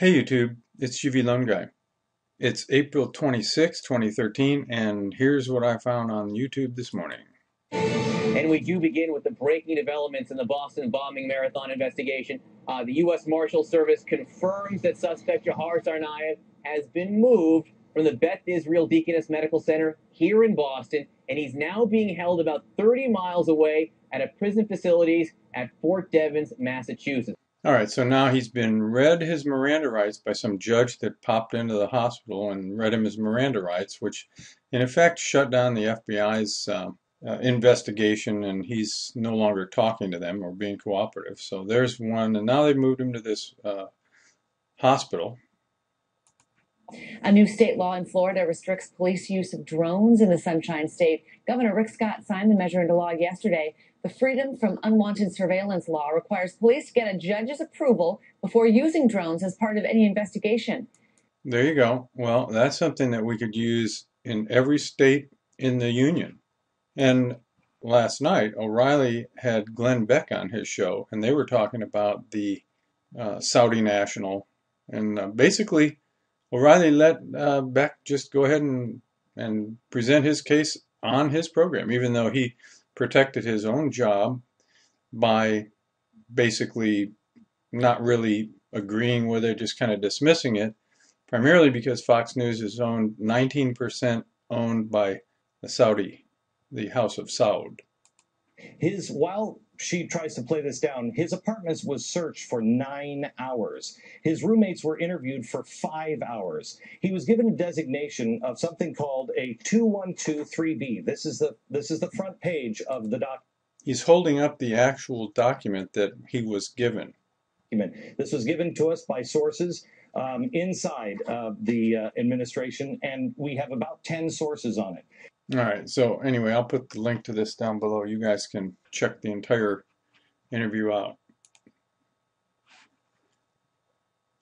Hey YouTube, it's UV Loan Guy. It's April 26, 2013, and here's what I found on YouTube this morning. And we do begin with the breaking developments in the Boston bombing marathon investigation. The U.S. Marshal Service confirms that suspect Jahar Tsarnaev has been moved from the Beth Israel Deaconess Medical Center here in Boston, and he's now being held about 30 miles away at a prison facilities at Fort Devens, Massachusetts. All right, so now he's been read his Miranda rights by some judge that popped into the hospital and read him his Miranda rights, which in effect shut down the FBI's investigation, and he's no longer talking to them or being cooperative. So there's one, and now they've moved him to this hospital. A new state law in Florida restricts police use of drones in the Sunshine State. Governor Rick Scott signed the measure into law yesterday. The Freedom from Unwanted Surveillance law requires police to get a judge's approval before using drones as part of any investigation. There you go. Well, that's something that we could use in every state in the union. And last night, O'Reilly had Glenn Beck on his show, and they were talking about the Saudi National. And basically, O'Reilly let Beck just go ahead and present his case on his program, even though he protected his own job by basically not really agreeing with it, just kind of dismissing it, primarily because Fox News is owned 19% owned by the House of Saud. While she tries to play this down, his apartment was searched for 9 hours. His roommates were interviewed for 5 hours. He was given a designation of something called a 2123B. This is the front page of the document. He's holding up the actual document that he was given. This was given to us by sources inside the administration, and we have about 10 sources on it. All right, so anyway, I'll put the link to this down below. You guys can check the entire interview out.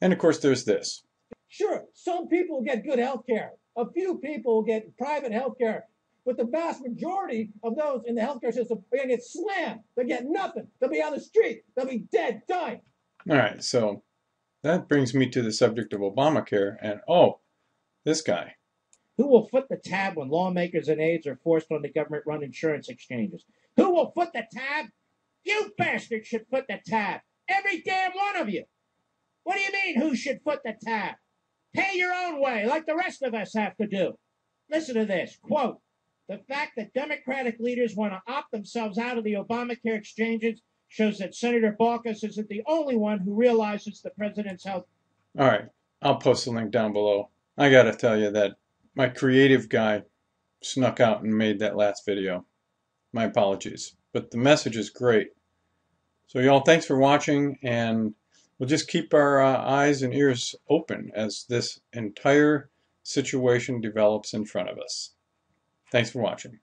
And of course, there's this. Sure, some people get good health care. A few people get private health care. But the vast majority of those in the healthcare system are going to get slammed. They'll get nothing. They'll be on the street. They'll be dead, dying. All right, so that brings me to the subject of Obamacare. And oh, this guy. Who will foot the tab when lawmakers and aides are forced on the government-run insurance exchanges? Who will foot the tab? You bastards should foot the tab. Every damn one of you. What do you mean, who should foot the tab? Pay your own way, like the rest of us have to do. Listen to this, quote, "The fact that Democratic leaders want to opt themselves out of the Obamacare exchanges shows that Senator Baucus isn't the only one who realizes the president's health." All right, I'll post the link down below. I got to tell you that my creative guy snuck out and made that last video. My apologies. But the message is great. So y'all, thanks for watching, and we'll just keep our eyes and ears open as this entire situation develops in front of us. Thanks for watching.